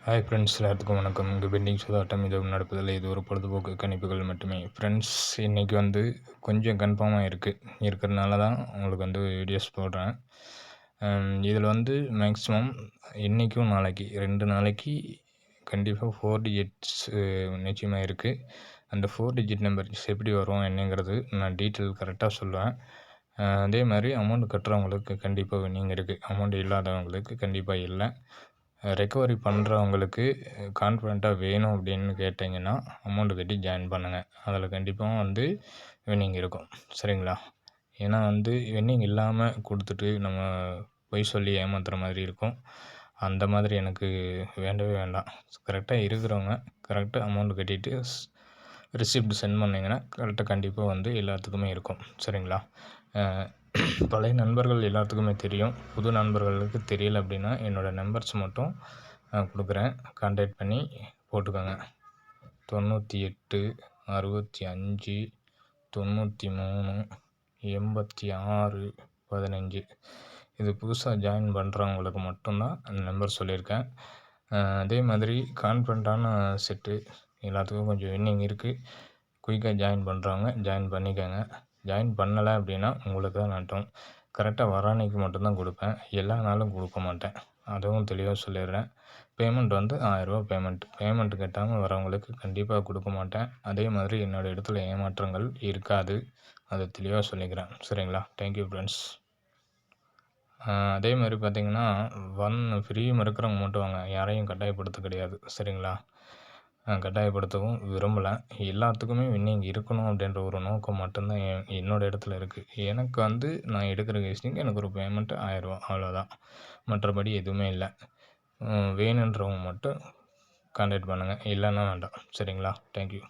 Hi friends, எல்லாத்துக்கும் வணக்கம். இங்கே பெண்டிங் சுதாட்டம் இதுவும் நடப்பதில்லை. இது ஒரு பொழுதுபோக்கு கணிப்புகள் மட்டுமே. ஃப்ரெண்ட்ஸ், இன்றைக்கி வந்து கொஞ்சம் கன்ஃபார்மாக இருக்கிறனால தான் உங்களுக்கு வந்து வீடியோஸ் போடுறேன். இதில் வந்து மேக்ஸிமம் இன்றைக்கும் நாளைக்கு 2 நாளைக்கு கண்டிப்பாக 4 டிஜிட்ஸ் நிச்சயமாக இருக்குது. அந்த 4 டிஜிட் நம்பர்ஸ் எப்படி வரும் என்னங்கிறது நான் டீட்டெயில் கரெக்டாக சொல்லுவேன். அதே மாதிரி அமௌண்ட் கட்டுறவங்களுக்கு கண்டிப்பாக வின்னிங் இருக்குது. அமௌண்ட் இல்லாதவங்களுக்கு கண்டிப்பாக இல்லை. ரெக்கவரி பண்ணுறவங்களுக்கு கான்ஃபிடெண்ட்டாக வேணும் அப்படின்னு கேட்டிங்கன்னா அமௌண்ட் கட்டி ஜாயின் பண்ணுங்கள். அதில் கண்டிப்பாக வந்து வின்னிங் இருக்கும். சரிங்களா? ஏன்னா வந்து வின்னிங் இல்லாமல் கொடுத்துட்டு நம்ம பொய் சொல்லி ஏமாத்துகிற மாதிரி இருக்கும். அந்த மாதிரி எனக்கு வேண்டவே வேண்டாம். கரெக்டாக இருக்கிறவங்க கரெக்டாக அமௌண்ட் கட்டிட்டு ரிசிப்ட் சென்ட் பண்ணிங்கன்னா கரெக்டாக கண்டிப்பாக வந்து எல்லாத்துக்குமே இருக்கும். சரிங்களா? பழைய நண்பர்கள் எல்லாத்துக்குமே தெரியும். புது நண்பர்களுக்கு தெரியல அப்படின்னா என்னோடய நம்பர்ஸ் மட்டும் கொடுக்குறேன். கான்டாக்ட் பண்ணி போட்டுக்கோங்க. 98 65 93 86 15. இது புதுசாக ஜாயின் பண்ணுறவங்களுக்கு மட்டும்தான் அந்த நம்பர் சொல்லியிருக்கேன். அதே மாதிரி கான்ஃபிடண்ட்டான செட்டு எல்லாத்துக்கும் கொஞ்சம் வின்னிங் இருக்குது. குயிக்காக ஜாயின் பண்ணுறவங்க ஜாயின் பண்ணிக்கோங்க. ஜாயின் பண்ணலை அப்படின்னா உங்களுக்கு தான் நட்டம். கரெக்டாக வர அன்னைக்கு மட்டும்தான் கொடுப்பேன். எல்லா நாளும் கொடுக்க மாட்டேன். அதுவும் தெளிவாக சொல்லிடுறேன். பேமெண்ட் வந்து ரூ. 1000 பேமெண்ட் கட்டாமல் வரவங்களுக்கு கண்டிப்பாக கொடுக்க மாட்டேன். அதே மாதிரி என்னோடய இடத்துல ஏமாற்றங்கள் இருக்காது. அதை தெளிவாக சொல்லிக்கிறேன். சரிங்களா? Thank you friends. அதே மாதிரி பார்த்திங்கன்னா ஃப்ரீ இருக்கிறவங்க மட்டும் வாங்க. யாரையும் கட்டாயப்படுத்த கிடையாது. சரிங்களா? கட்டாயப்படுத்தவும் விரும்பலை. எல்லாத்துக்குமே வின்னிங் இருக்கணும் அப்படின்ற ஒரு நோக்கம் மட்டும்தான் என்னோடய இடத்துல இருக்குது. எனக்கு வந்து நான் எடுக்கிற கெஸ்டிங்க்கு எனக்கு ஒரு பேமெண்ட் ரூ. 1000 அவ்வளோதான். மற்றபடி எதுவுமே இல்லை. வேணுன்றவங்க மட்டும் கான்டாக்ட் பண்ணுங்கள். இல்லைன்னா வேண்டாம். சரிங்களா? தேங்க்யூ.